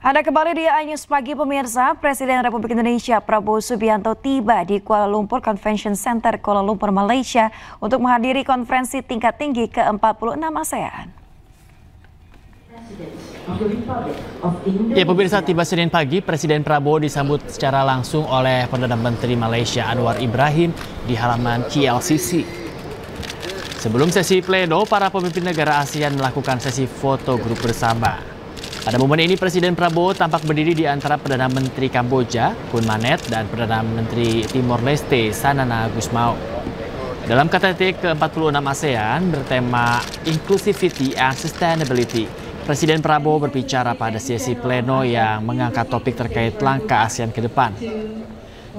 Anda kembali di iNews Pagi pemirsa. Presiden Republik Indonesia Prabowo Subianto tiba di Kuala Lumpur Convention Center Kuala Lumpur, Malaysia untuk menghadiri konferensi tingkat tinggi ke-46 ASEAN. Ya pemirsa, tiba Senin pagi, Presiden Prabowo disambut secara langsung oleh Perdana Menteri Malaysia Anwar Ibrahim di halaman KLCC. Sebelum sesi pleno, para pemimpin negara ASEAN melakukan sesi foto grup bersama. Pada momen ini, Presiden Prabowo tampak berdiri di antara Perdana Menteri Kamboja, Hun Manet, dan Perdana Menteri Timor Leste, Sanana Gusmao. Dalam KTT ke-46 ASEAN bertema Inclusivity and Sustainability, Presiden Prabowo berbicara pada sesi pleno yang mengangkat topik terkait langkah ASEAN ke depan.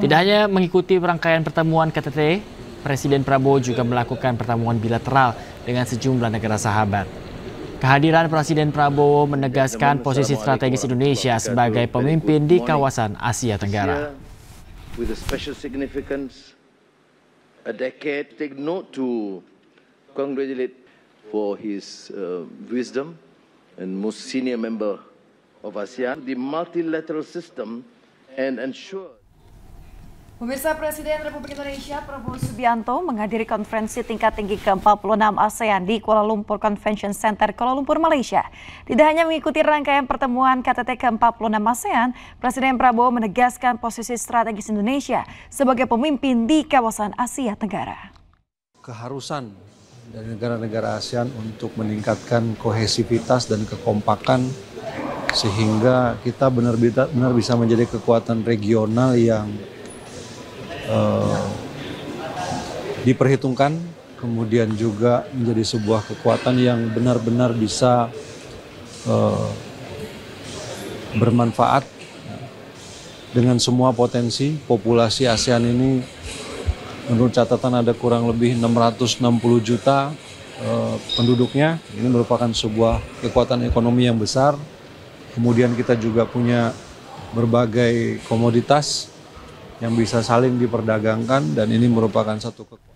Tidak hanya mengikuti rangkaian pertemuan KTT, Presiden Prabowo juga melakukan pertemuan bilateral dengan sejumlah negara sahabat. Kehadiran Presiden Prabowo menegaskan posisi strategis Indonesia sebagai pemimpin di kawasan Asia Tenggara. With a special significance, a decade, take note to congratulate for his wisdom and most senior member of ASEAN, the multilateral system, and ensure. Pemirsa, Presiden Republik Indonesia Prabowo Subianto menghadiri konferensi tingkat tinggi ke-46 ASEAN di Kuala Lumpur Convention Center Kuala Lumpur, Malaysia. Tidak hanya mengikuti rangkaian pertemuan KTT ke-46 ASEAN, Presiden Prabowo menegaskan posisi strategis Indonesia sebagai pemimpin di kawasan Asia Tenggara. Keharusan dari negara-negara ASEAN untuk meningkatkan kohesivitas dan kekompakan sehingga kita benar-benar bisa menjadi kekuatan regional yang diperhitungkan, kemudian juga menjadi sebuah kekuatan yang benar-benar bisa bermanfaat dengan semua potensi. Populasi ASEAN ini menurut catatan ada kurang lebih 660 juta penduduknya. Ini merupakan sebuah kekuatan ekonomi yang besar. Kemudian kita juga punya berbagai komoditas yang bisa saling diperdagangkan, dan ini merupakan satu kekuatan.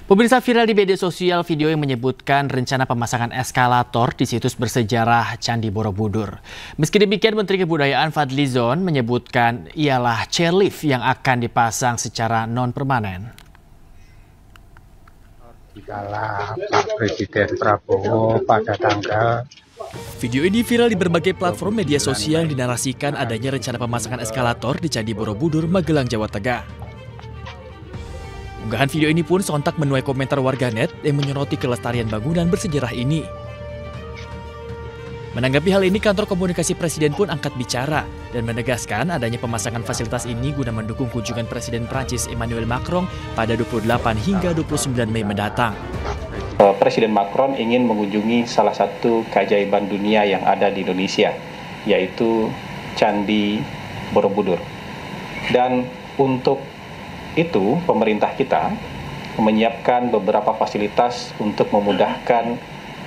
Pemirsa, viral di media sosial video yang menyebutkan rencana pemasangan eskalator di situs bersejarah Candi Borobudur. Meski demikian, Menteri Kebudayaan Fadlizon menyebutkan ialah chairlift yang akan dipasang secara non-permanen. Dikala Pak Presiden Prabowo pada tanggal. Video ini viral di berbagai platform media sosial yang dinarasikan adanya rencana pemasangan eskalator di Candi Borobudur, Magelang, Jawa Tengah. Unggahan video ini pun sontak menuai komentar warganet yang menyoroti kelestarian bangunan bersejarah ini. Menanggapi hal ini, kantor komunikasi Presiden pun angkat bicara dan menegaskan adanya pemasangan fasilitas ini guna mendukung kunjungan Presiden Prancis Emmanuel Macron pada 28 hingga 29 Mei mendatang. Presiden Macron ingin mengunjungi salah satu keajaiban dunia yang ada di Indonesia, yaitu Candi Borobudur. Dan untuk itu, pemerintah kita menyiapkan beberapa fasilitas untuk memudahkan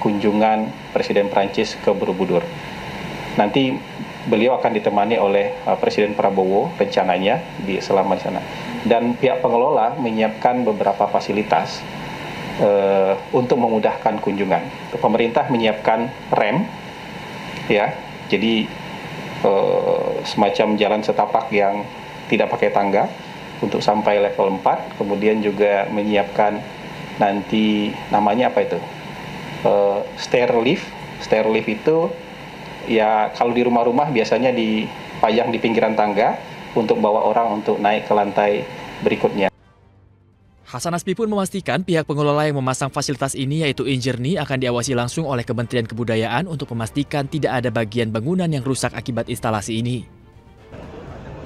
kunjungan Presiden Prancis ke Borobudur. Nanti beliau akan ditemani oleh Presiden Prabowo rencananya selama di sana. Dan pihak pengelola menyiapkan beberapa fasilitas untuk memudahkan kunjungan. Pemerintah menyiapkan rem, ya, jadi semacam jalan setapak yang tidak pakai tangga untuk sampai level 4. Kemudian juga menyiapkan nanti namanya apa itu, stairlift. Stairlift itu ya kalau di rumah-rumah biasanya dipajang di pinggiran tangga untuk bawa orang untuk naik ke lantai berikutnya. Hasan Nasbi pun memastikan pihak pengelola yang memasang fasilitas ini yaitu Injerni akan diawasi langsung oleh Kementerian Kebudayaan untuk memastikan tidak ada bagian bangunan yang rusak akibat instalasi ini.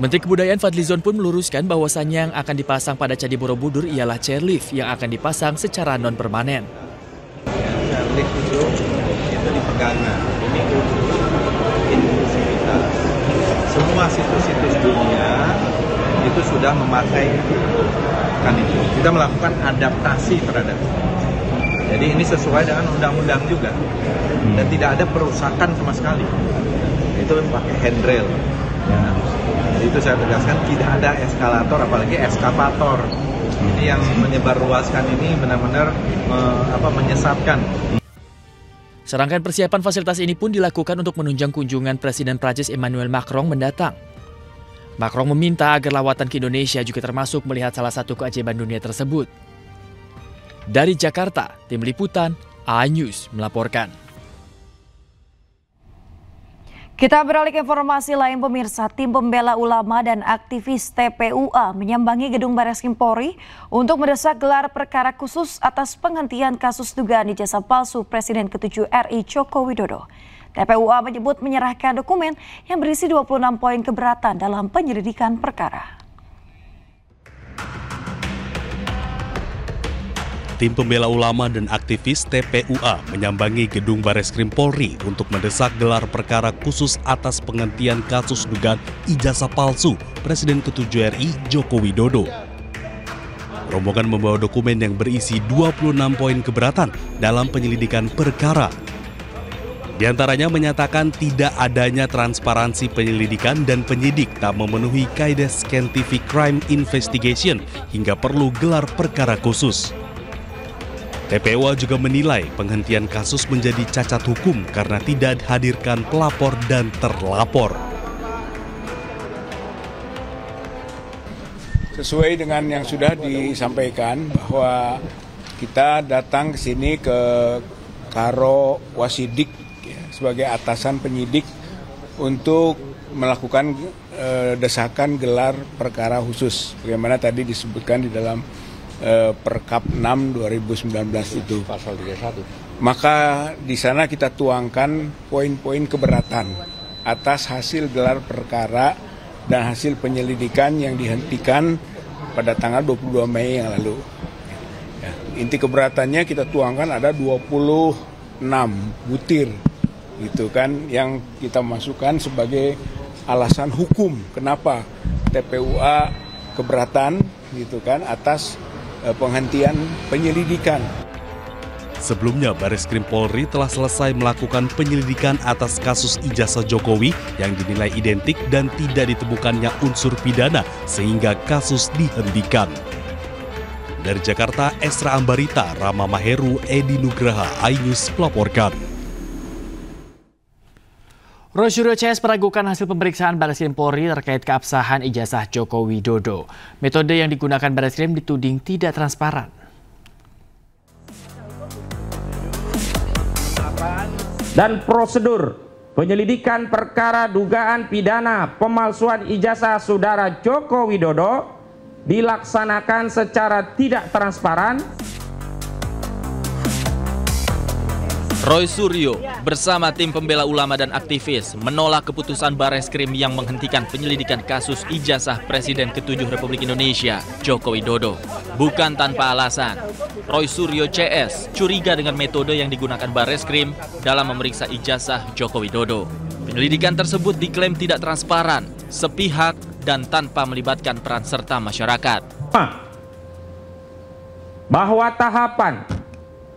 Menteri Kebudayaan Fadlizon pun meluruskan bahwasannya yang akan dipasang pada Candi Borobudur ialah chairlift yang akan dipasang secara non-permanen. Chairlift itu di pegangan, ini untuk inklusivitas. Semua situs-situs dunia itu sudah memakai kan itu. Kita melakukan adaptasi terhadap itu. Jadi ini sesuai dengan undang-undang juga. Dan tidak ada perusakan sama sekali. Itu pakai handrail. Ya. Jadi itu saya tegaskan, tidak ada eskalator apalagi eskavator. Ini yang menyebarluaskan ini benar-benar menyesatkan. Serangkaian persiapan fasilitas ini pun dilakukan untuk menunjang kunjungan Presiden Prancis Emmanuel Macron mendatang. Macron meminta agar lawatan ke Indonesia juga termasuk melihat salah satu keajaiban dunia tersebut. Dari Jakarta, Tim Liputan iNews melaporkan. Kita beralih ke informasi lain pemirsa, tim pembela ulama dan aktivis TPUA menyambangi gedung Barreskrim Polri untuk mendesak gelar perkara khusus atas penghentian kasus dugaan ijazah palsu Presiden ke-7 RI Joko Widodo. TPUA menyebut menyerahkan dokumen yang berisi 26 poin keberatan dalam penyelidikan perkara. Tim pembela ulama dan aktivis TPUA menyambangi gedung Barreskrim Polri untuk mendesak gelar perkara khusus atas penghentian kasus dugaan ijazah palsu Presiden ke-7 RI Joko Widodo. Rombongan membawa dokumen yang berisi 26 poin keberatan dalam penyelidikan perkara. Di antaranya menyatakan tidak adanya transparansi penyelidikan dan penyidik tak memenuhi kaidah Scientific Crime Investigation hingga perlu gelar perkara khusus. TPUA juga menilai penghentian kasus menjadi cacat hukum karena tidak dihadirkan pelapor dan terlapor. Sesuai dengan yang sudah disampaikan bahwa kita datang ke sini ke Karo Wasidik ya, sebagai atasan penyidik untuk melakukan desakan gelar perkara khusus. Bagaimana tadi disebutkan di dalam Perkap 6 2019 itu. Pasal 31. Maka di sana kita tuangkan poin-poin keberatan atas hasil gelar perkara dan hasil penyelidikan yang dihentikan pada tanggal 22 Mei yang lalu. Ya, inti keberatannya kita tuangkan ada 26 butir gitu kan yang kita masukkan sebagai alasan hukum kenapa TPUA keberatan gitu kan atas penghentian penyelidikan. Sebelumnya, Barreskrim Polri telah selesai melakukan penyelidikan atas kasus ijazah Jokowi yang dinilai identik dan tidak ditemukannya unsur pidana sehingga kasus dihentikan. Dari Jakarta, Esra Ambarita, Rama Maheru, Edi Nugraha, iNews melaporkan. Roy Suryo CS meragukan hasil pemeriksaan Barreskrim Polri terkait keabsahan ijazah Joko Widodo. Metode yang digunakan Barreskrim dituding tidak transparan. Dan prosedur penyelidikan perkara dugaan pidana pemalsuan ijazah saudara Joko Widodo dilaksanakan secara tidak transparan. Roy Suryo bersama tim pembela ulama dan aktivis menolak keputusan Barreskrim yang menghentikan penyelidikan kasus ijazah Presiden ke-7 Republik Indonesia, Joko Widodo. Bukan tanpa alasan, Roy Suryo CS curiga dengan metode yang digunakan Barreskrim dalam memeriksa ijazah Joko Widodo. Penyelidikan tersebut diklaim tidak transparan, sepihak, dan tanpa melibatkan peran serta masyarakat. Bahwa tahapan,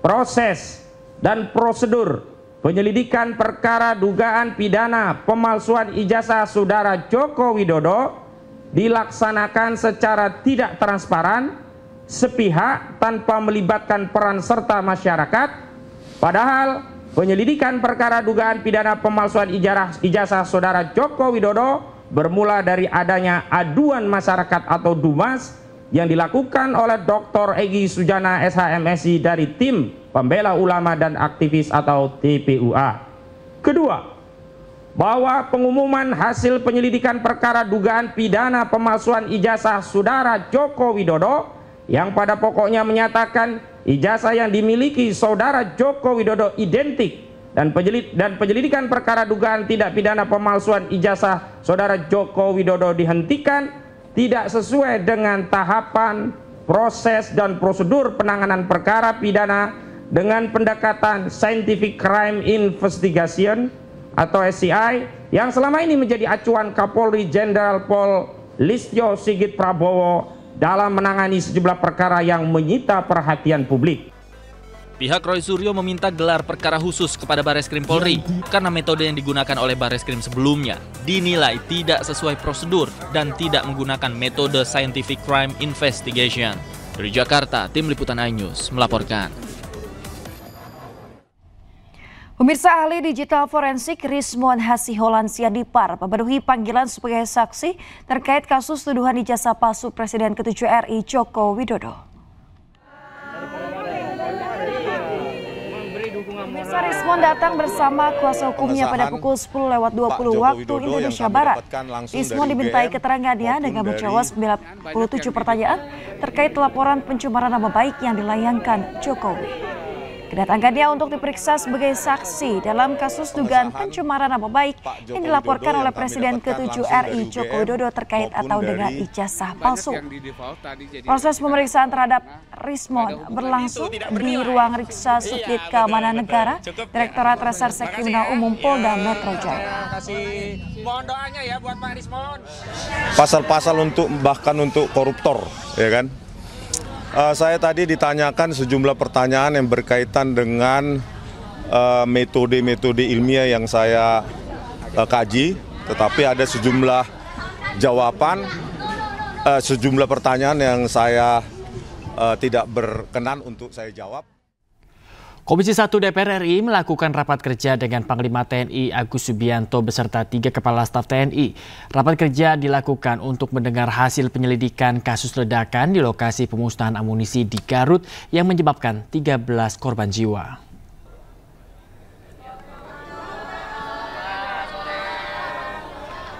proses, dan prosedur penyelidikan perkara dugaan pidana pemalsuan ijazah saudara Joko Widodo dilaksanakan secara tidak transparan, sepihak, tanpa melibatkan peran serta masyarakat. Padahal penyelidikan perkara dugaan pidana pemalsuan ijazah saudara Joko Widodo bermula dari adanya aduan masyarakat atau DUMAS yang dilakukan oleh Dr. Egy Sujana SHMSI dari tim pembela ulama dan aktivis atau TPUA. Kedua, bahwa pengumuman hasil penyelidikan perkara dugaan pidana pemalsuan ijazah saudara Joko Widodo yang pada pokoknya menyatakan ijazah yang dimiliki saudara Joko Widodo identik dan penyelidikan perkara dugaan tidak pidana pemalsuan ijazah saudara Joko Widodo dihentikan tidak sesuai dengan tahapan, proses, dan prosedur penanganan perkara pidana dengan pendekatan Scientific Crime Investigation atau SCI yang selama ini menjadi acuan Kapolri Jenderal Pol Listio Sigit Prabowo dalam menangani sejumlah perkara yang menyita perhatian publik. Pihak Roy Suryo meminta gelar perkara khusus kepada Barreskrim Polri karena metode yang digunakan oleh Barreskrim sebelumnya dinilai tidak sesuai prosedur dan tidak menggunakan metode Scientific Crime Investigation. Dari Jakarta, Tim Liputan iNews melaporkan. Pemirsa, ahli digital forensik Rismon Hasiholan Sianipar memenuhi panggilan sebagai saksi terkait kasus tuduhan ijazah palsu Presiden ke-7 RI Joko Widodo. Pemirsa, Rismon datang bersama kuasa hukumnya pada pukul 10:20 waktu Indonesia Barat. Rismon dimintai keterangannya dengan menjawab 97 pertanyaan terkait laporan pencemaran nama baik yang dilayangkan Jokowi. Kedatangannya untuk diperiksa sebagai saksi dalam kasus dugaan pencemaran nama baik yang dilaporkan oleh Presiden ke-7 RI Joko Widodo terkait atau dengan ijazah palsu. Proses pemeriksaan terhadap Rismon berlangsung di ruang riksa Subdit Keamanan Negara, Direktorat Reserse Kriminal Umum Polda Metro Jaya. Mohon doanya ya buat Pak Rismon. Pasal-pasal bahkan untuk koruptor, ya kan? Saya tadi ditanyakan sejumlah pertanyaan yang berkaitan dengan metode-metode ilmiah yang saya kaji, tetapi ada sejumlah jawaban, sejumlah pertanyaan yang saya tidak berkenan untuk saya jawab. Komisi 1 DPR RI melakukan rapat kerja dengan Panglima TNI Agus Subianto beserta 3 kepala staf TNI. Rapat kerja dilakukan untuk mendengar hasil penyelidikan kasus ledakan di lokasi pemusnahan amunisi di Garut yang menyebabkan 13 korban jiwa.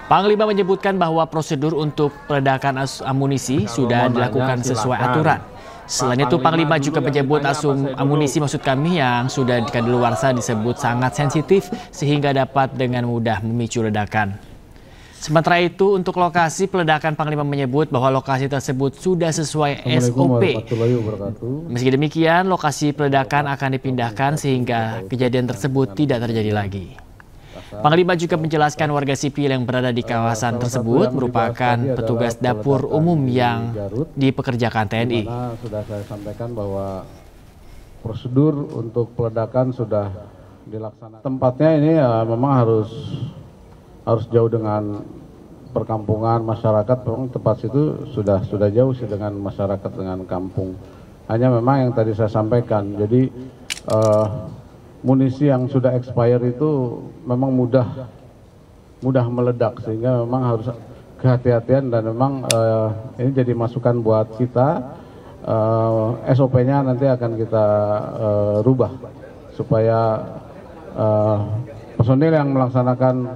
Panglima menyebutkan bahwa prosedur untuk peledakan amunisi sudah dilakukan sesuai aturan. Selain itu, Panglima juga menyebut amunisi maksud kami yang sudah kadaluarsa disebut sangat sensitif sehingga dapat dengan mudah memicu ledakan. Sementara itu, untuk lokasi peledakan, Panglima menyebut bahwa lokasi tersebut sudah sesuai SOP. Meski demikian, lokasi peledakan akan dipindahkan sehingga kejadian tersebut tidak terjadi lagi. Panglima juga menjelaskan warga sipil yang berada di kawasan tersebut merupakan petugas dapur umum yang dipekerjakan TNI. Sudah saya sampaikan bahwa prosedur untuk peledakan sudah dilaksanakan. Tempatnya ini memang harus jauh dengan perkampungan masyarakat. Memang tempat situ sudah jauh sih dengan masyarakat, dengan kampung. Hanya memang yang tadi saya sampaikan. Jadi munisi yang sudah expire itu memang mudah meledak, sehingga memang harus kehati-hatian dan memang ini jadi masukan buat kita. SOP-nya nanti akan kita rubah supaya personil yang melaksanakan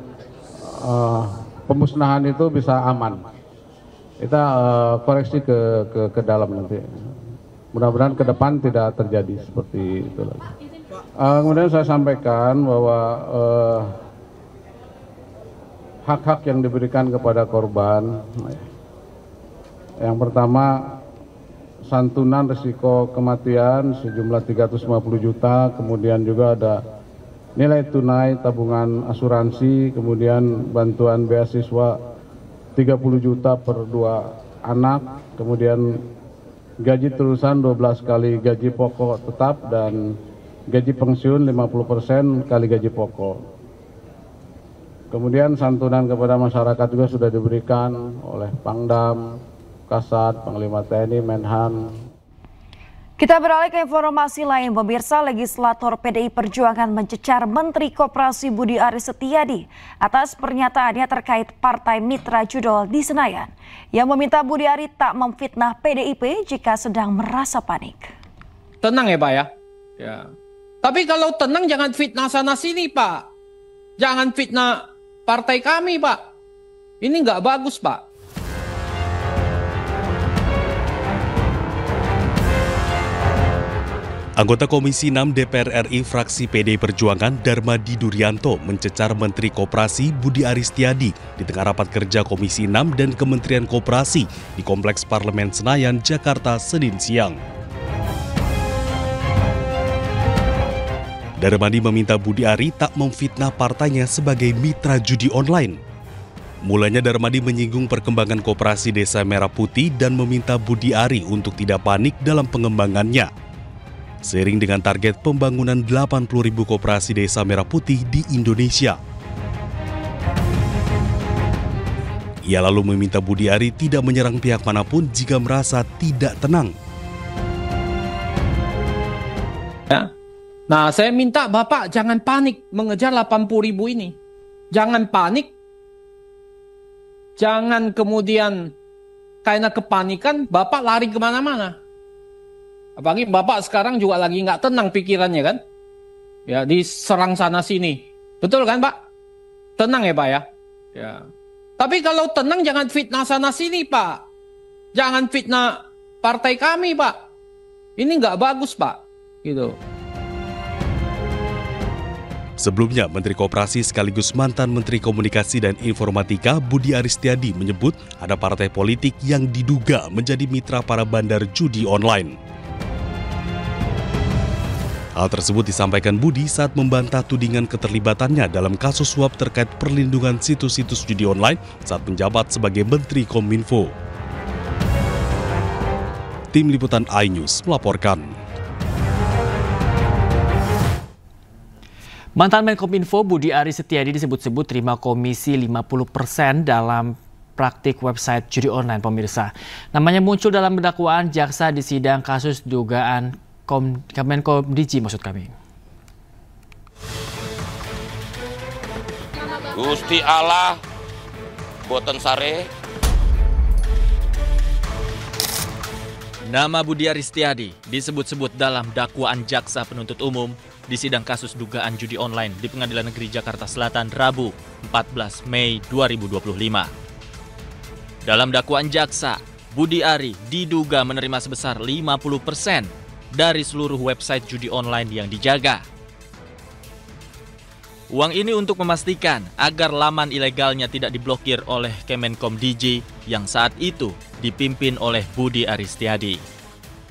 pemusnahan itu bisa aman. Kita koreksi ke dalam nanti. Mudah-mudahan ke depan tidak terjadi seperti itu lagi. Kemudian saya sampaikan bahwa hak-hak yang diberikan kepada korban, yang pertama santunan risiko kematian sejumlah 350 juta, kemudian juga ada nilai tunai tabungan asuransi, kemudian bantuan beasiswa 30 juta per 2 anak, kemudian gaji terusan 12 kali gaji pokok tetap dan gaji pensiun 50% kali gaji pokok. Kemudian santunan kepada masyarakat juga sudah diberikan oleh Pangdam, Kasat, Panglima TNI, Menhan. Kita beralih ke informasi lain, pemirsa. Legislator PDI Perjuangan mencecar Menteri Koperasi Budi Aris Setiadi atas pernyataannya terkait Partai Mitra Judol di Senayan yang meminta Budi Aris tak memfitnah PDIP jika sedang merasa panik. Tenang ya Pak ya. Tapi kalau tenang jangan fitnah sana sini Pak. Jangan fitnah partai kami Pak. Ini nggak bagus Pak. Anggota Komisi 6 DPR RI fraksi PDI Perjuangan Darmadi Duryanto mencecar Menteri Koperasi Budi Aris Setiadi di tengah rapat kerja Komisi 6 dan Kementerian Koperasi di Kompleks Parlemen Senayan, Jakarta, Senin siang. Darmadi meminta Budi Ari tak memfitnah partainya sebagai mitra judi online. Mulanya Darmadi menyinggung perkembangan koperasi Desa Merah Putih dan meminta Budi Ari untuk tidak panik dalam pengembangannya. Seiring dengan target pembangunan 80.000 koperasi Desa Merah Putih di Indonesia. Ia lalu meminta Budi Ari tidak menyerang pihak manapun jika merasa tidak tenang. Nah, saya minta Bapak jangan panik mengejar 80.000 ini. Jangan panik. Jangan kemudian karena kepanikan Bapak lari kemana-mana. Apalagi Bapak sekarang juga lagi nggak tenang pikirannya kan? Ya, diserang sana sini. Betul kan Pak? Tenang ya Pak ya? Ya. Tapi kalau tenang jangan fitnah sana sini Pak. Jangan fitnah partai kami Pak. Ini nggak bagus Pak. Gitu. Sebelumnya, Menteri Koperasi sekaligus mantan Menteri Komunikasi dan Informatika Budi Aristiadi menyebut ada partai politik yang diduga menjadi mitra para bandar judi online. Hal tersebut disampaikan Budi saat membantah tudingan keterlibatannya dalam kasus suap terkait perlindungan situs-situs judi online saat menjabat sebagai Menteri Kominfo. Tim Liputan iNews melaporkan. Mantan Menkominfo Budi Aris Setiadi disebut-sebut terima komisi 50% dalam praktik website judi online pemirsa. Namanya muncul dalam dakwaan jaksa di sidang kasus dugaan Kemenkom Digi maksud kami. Gusti Allah boten sare. Nama Budi Aristiadi disebut-sebut dalam dakwaan jaksa penuntut umum di sidang kasus dugaan judi online di Pengadilan Negeri Jakarta Selatan Rabu 14 Mei 2025. Dalam dakwaan jaksa, Budi Ari diduga menerima sebesar 50% dari seluruh website judi online yang dijaga. Uang ini untuk memastikan agar laman ilegalnya tidak diblokir oleh Kemenkom Digi yang saat itu dipimpin oleh Budi Aristiadi.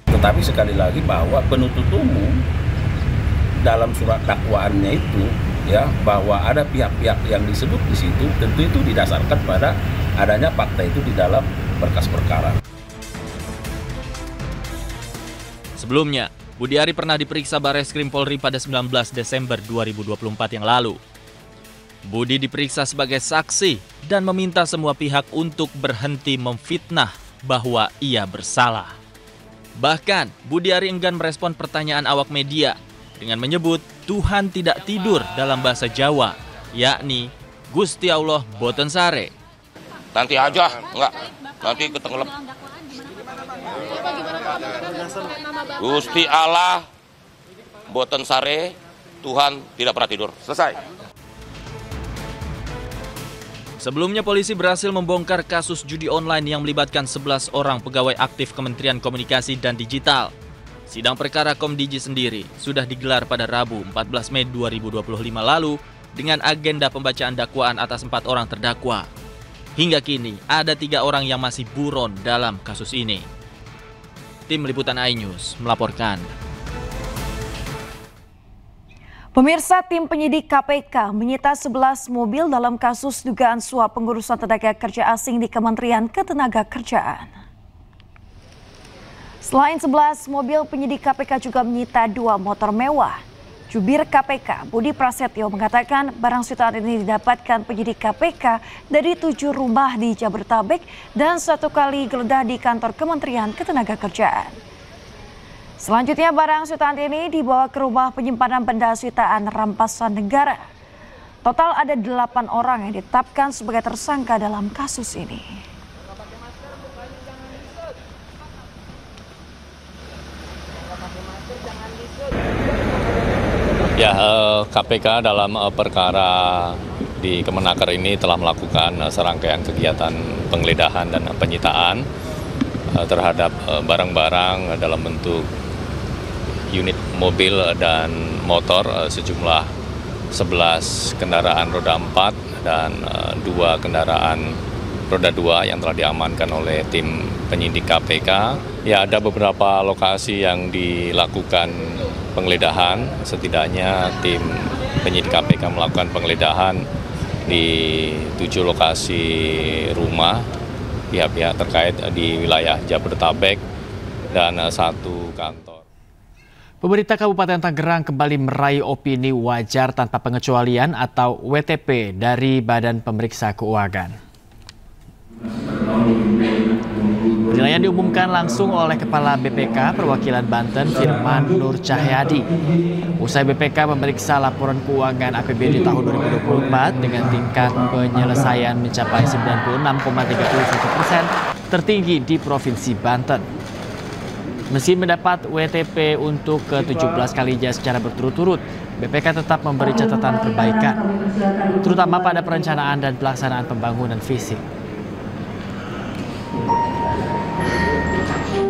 Tetapi sekali lagi bahwa penuntut umum dalam surat dakwaannya itu ya bahwa ada pihak-pihak yang disebut di situ, tentu itu didasarkan pada adanya fakta itu di dalam berkas perkara. Sebelumnya, Budi Ari pernah diperiksa Bareskrim Polri pada 19 Desember 2024 yang lalu. Budi diperiksa sebagai saksi dan meminta semua pihak untuk berhenti memfitnah bahwa ia bersalah. Bahkan, Budi Ari enggan merespon pertanyaan awak media dengan menyebut Tuhan tidak tidur dalam bahasa Jawa, yakni Gusti Allah boten sare. Nanti aja, enggak. Nanti ketenggelam. Gusti Allah boten sare, Tuhan tidak pernah tidur. Selesai. Sebelumnya polisi berhasil membongkar kasus judi online yang melibatkan 11 orang pegawai aktif Kementerian Komunikasi dan Digital. Sidang perkara Komdigi sendiri sudah digelar pada Rabu 14 Mei 2025 lalu dengan agenda pembacaan dakwaan atas 4 orang terdakwa. Hingga kini ada 3 orang yang masih buron dalam kasus ini. Tim Liputan iNews melaporkan. Pemirsa, tim penyidik KPK menyita 11 mobil dalam kasus dugaan suap pengurusan tenaga kerja asing di Kementerian Ketenagakerjaan. Selain 11 mobil, penyidik KPK juga menyita 2 motor mewah. Jubir KPK Budi Prasetyo mengatakan barang sitaan ini didapatkan penyidik KPK dari 7 rumah di Jabodetabek dan 1 kali geledah di kantor Kementerian Ketenagakerjaan. Selanjutnya barang sitaan ini dibawa ke rumah penyimpanan benda sitaan rampasan negara. Total ada 8 orang yang ditetapkan sebagai tersangka dalam kasus ini. Ya, KPK dalam perkara di Kemenaker ini telah melakukan serangkaian kegiatan penggeledahan dan penyitaan terhadap barang-barang dalam bentuk unit mobil dan motor sejumlah 11 kendaraan roda 4 dan 2 kendaraan roda 2 yang telah diamankan oleh tim penyidik KPK. Ya, ada beberapa lokasi yang dilakukan penggeledahan. Setidaknya tim penyidik KPK melakukan penggeledahan di 7 lokasi rumah pihak-pihak terkait di wilayah Jabodetabek dan 1 kantor. Pemerintah Kabupaten Tangerang kembali meraih opini wajar tanpa pengecualian atau WTP dari Badan Pemeriksa Keuangan. Penilaian diumumkan langsung oleh Kepala BPK Perwakilan Banten Firman Nur Cahyadi. Usai BPK memeriksa laporan keuangan APBD tahun 2024 dengan tingkat penyelesaian mencapai 96,31%, tertinggi di Provinsi Banten. Meski mendapat WTP untuk ke-17 kalinya secara berturut-turut, BPK tetap memberi catatan perbaikan, terutama pada perencanaan dan pelaksanaan pembangunan fisik.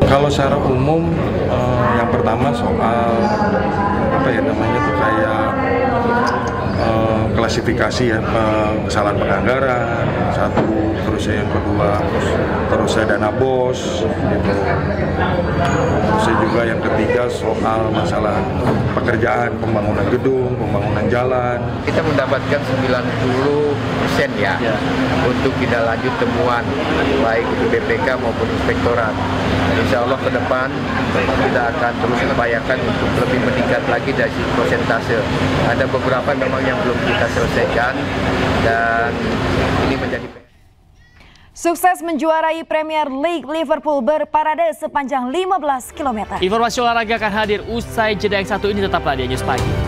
Kalau secara umum, yang pertama soal klasifikasi ya, kesalahan penganggaran, satu, terus yang kedua, terus dana BOS, gitu. Terus juga yang ketiga soal masalah pekerjaan, pembangunan gedung, pembangunan jalan. Kita mendapatkan 90% ya untuk kita lanjut temuan baik itu BPK maupun inspektorat. Insya Allah ke depan kita akan terus upayakan untuk lebih meningkat lagi dari persentase. Ada beberapa memang yang belum kita selesaikan dan ini menjadi Sukses menjuarai Premier League, Liverpool berparade sepanjang 15 km. Informasi olahraga akan hadir usai jeda yang satu ini, tetaplah di News Pagi.